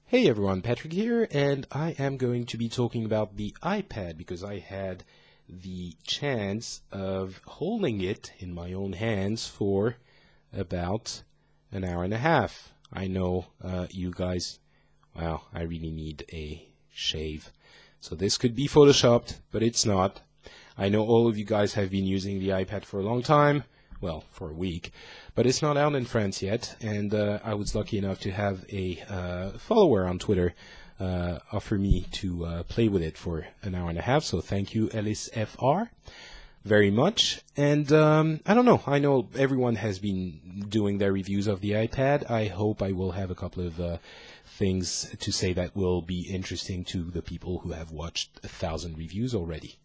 Hey everyone, Patrick here, and I am going to be talking about the iPad because I had the chance of holding it in my own hands for about an hour and a half. I know you guys, well, I really need a shave. So this could be photoshopped, but it's not. I know all of you guys have been using the iPad for a long time. Well, for a week, but it's not out in France yet, and I was lucky enough to have a follower on Twitter offer me to play with it for an hour and a half, so thank you, LSFR, very much. And I don't know, I know everyone has been doing their reviews of the iPad. I hope I will have a couple of things to say that will be interesting to the people who have watched 1,000 reviews already.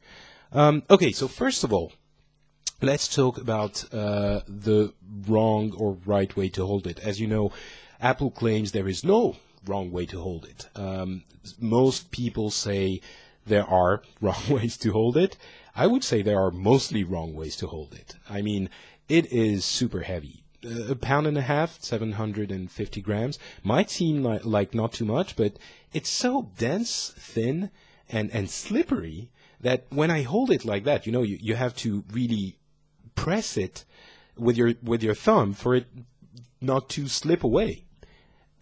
Okay, so first of all, let's talk about the wrong or right way to hold it. As you know, Apple claims there is no wrong way to hold it. Most people say there are wrong ways to hold it. I would say there are mostly wrong ways to hold it. I mean, it is super heavy. A pound and a half, 750 grams, might seem like not too much, but it's so dense, thin, and slippery that when I hold it like that, you have to really press it with your thumb for it not to slip away,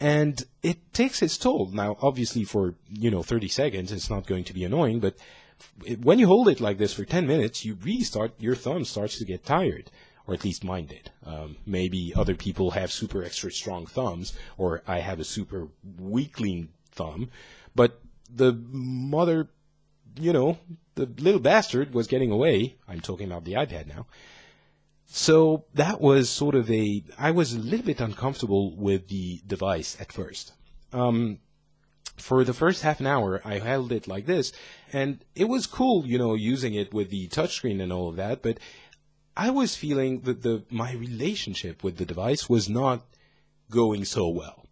and it takes its toll. Now, obviously, for 30 seconds, it's not going to be annoying, but when you hold it like this for 10 minutes, your thumb starts to get tired, or at least mine did. Maybe other people have super extra strong thumbs, or I have a super weakling thumb, but the little bastard was getting away. I'm talking about the iPad now. So that was I was a little bit uncomfortable with the device at first. For the first half an hour, I held it like this, and it was cool, using it with the touchscreen and all of that, but I was feeling that my relationship with the device was not going so well.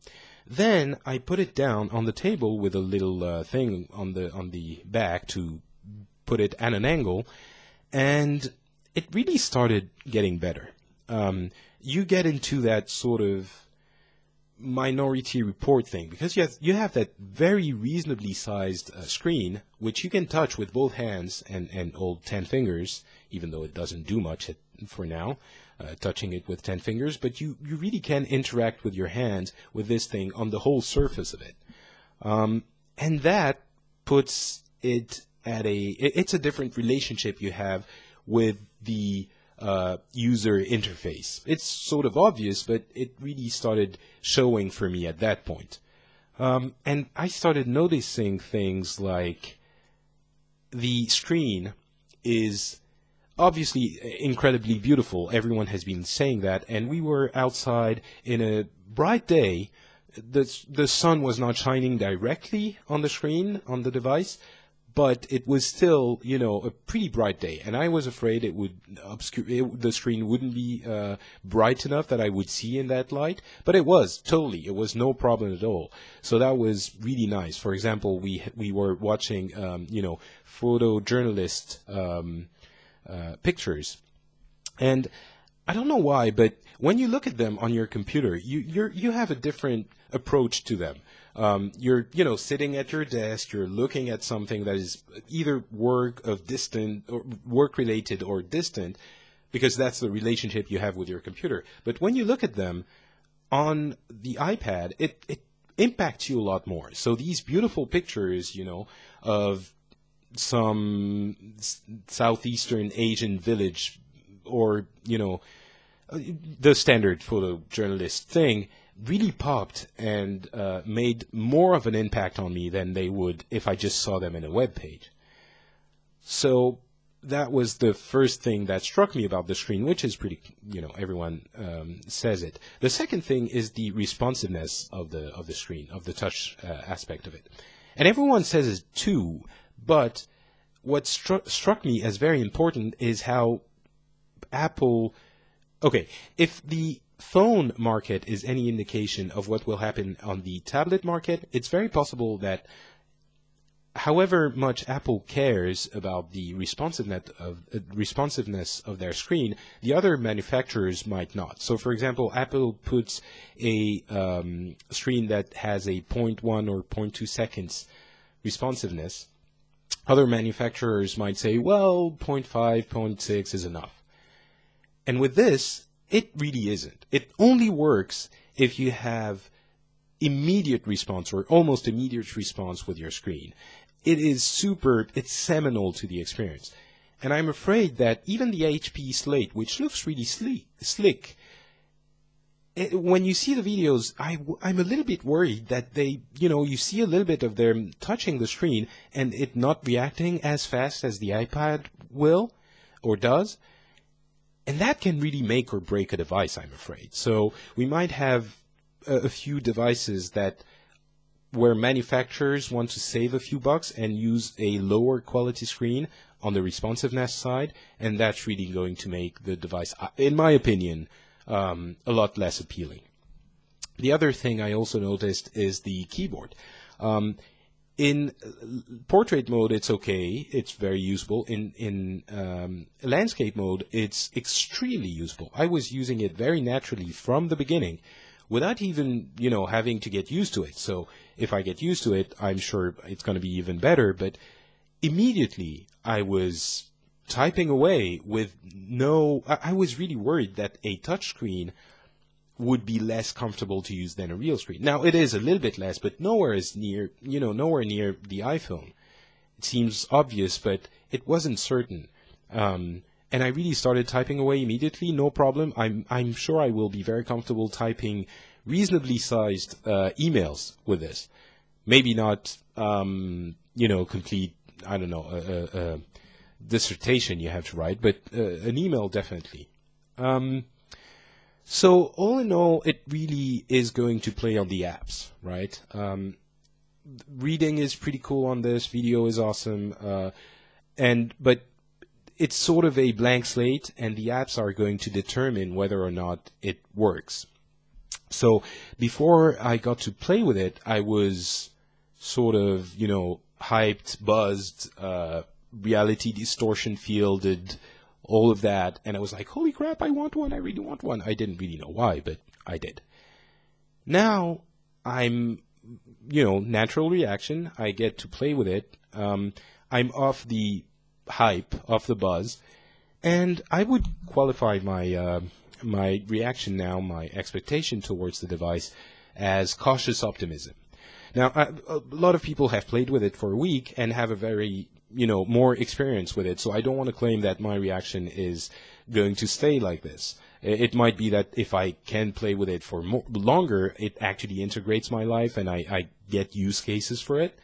Then I put it down on the table with a little thing on the back to put it at an angle, and it really started getting better. You get into that sort of Minority Report thing because you have that very reasonably sized screen which you can touch with both hands and all 10 fingers, even though it doesn't do much for now, touching it with 10 fingers, but you really can interact with your hands with this thing on the whole surface of it. And that puts it at it's a different relationship you have with the user interface. It's sort of obvious, but it really started showing for me at that point. And I started noticing things like the screen is obviously incredibly beautiful. Everyone has been saying that, and we were outside in a bright day. The sun was not shining directly on the screen, on the device, but it was still, a pretty bright day, and I was afraid it would the screen wouldn't be bright enough that I would see in that light, but it was no problem at all. So that was really nice. For example, we were watching, photojournalist pictures, and I don't know why, but when you look at them on your computer, you have a different approach to them. You're sitting at your desk, you're looking at something that is either work related or distant, because that's the relationship you have with your computer. But when you look at them on the iPad, it impacts you a lot more. So these beautiful pictures, of some Southeastern Asian village, or the standard photojournalist thing, really popped and made more of an impact on me than they would if I just saw them in a web page. So that was the first thing that struck me about the screen, which is pretty, everyone says it. The second thing is the responsiveness of the screen, of the touch aspect of it. And everyone says it too, but what struck me as very important is how Apple... Okay, if the phone market is any indication of what will happen on the tablet market, it's very possible that however much Apple cares about the responsiveness of their screen, the other manufacturers might not. So, for example, Apple puts a screen that has a 0.1 or 0.2 seconds responsiveness. Other manufacturers might say, well, 0.5, 0.6 is enough. And with this, it really isn't. It only works if you have immediate response or almost immediate response with your screen. It's seminal to the experience. And I'm afraid that even the HP Slate, which looks really slick, when you see the videos, I'm a little bit worried that you see a little bit of them touching the screen and it not reacting as fast as the iPad will or does. And that can really make or break a device, I'm afraid. So we might have a few devices where manufacturers want to save a few bucks and use a lower quality screen on the responsiveness side, and that's really going to make the device, in my opinion, a lot less appealing. The other thing I also noticed is the keyboard. In portrait mode, it's okay. It's very useful. In landscape mode, it's extremely useful. I was using it very naturally from the beginning without even, having to get used to it. So if I get used to it, I'm sure it's going to be even better. But immediately, I was typing away with I was really worried that a touchscreen would be less comfortable to use than a real screen. Now, it is a little bit less, but nowhere near the iPhone. It seems obvious, but it wasn't certain. And I really started typing away immediately, no problem. I'm sure I will be very comfortable typing reasonably sized emails with this. Maybe not, complete, a dissertation you have to write, but an email definitely. So all in all, it really is going to play on the apps, right? Reading is pretty cool on this. Video is awesome. But it's sort of a blank slate, and the apps are going to determine whether or not it works. So before I got to play with it, I was sort of, hyped, buzzed, reality distortion fielded, all of that, and I was like, holy crap, I want one, I really want one. I didn't really know why, but I did. Now, I'm, natural reaction, I get to play with it, I'm off the hype, off the buzz, and I would qualify my my reaction now, my expectation towards the device, as cautious optimism. Now, a lot of people have played with it for a week and have a very more experience with it. So I don't want to claim that my reaction is going to stay like this. It might be that if I can play with it for longer, it actually integrates my life and I get use cases for it.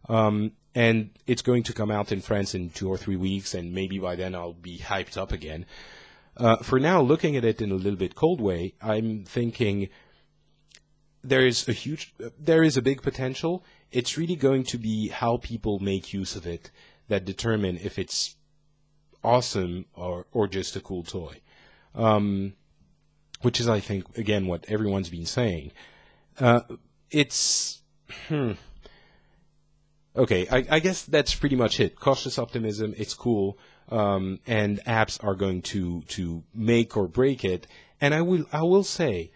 And it's going to come out in France in 2 or 3 weeks, and maybe by then I'll be hyped up again. For now, looking at it in a little bit cold way, I'm thinking there is a big potential. It's really going to be how people make use of it that determine if it's awesome or just a cool toy. Which is, I think, again, what everyone's been saying. Okay, I guess that's pretty much it. Cautious optimism, it's cool, and apps are going to make or break it. And I will say,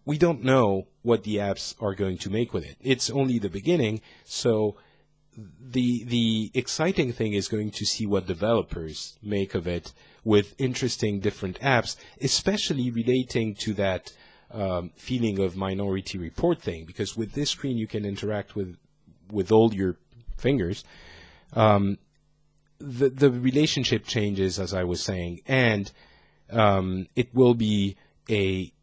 we don't know what the apps are going to make with it. It's only the beginning, so the exciting thing is going to see what developers make of it with interesting different apps, especially relating to that feeling of Minority Report thing, because with this screen you can interact with all your fingers. The relationship changes, as I was saying, and it will be a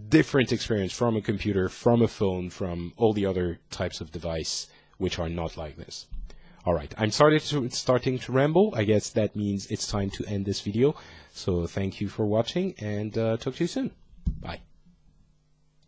different experience from a computer, from a phone, from all the other types of device which are not like this. All right, I'm starting to ramble. I guess that means it's time to end this video. So thank you for watching, and talk to you soon. Bye.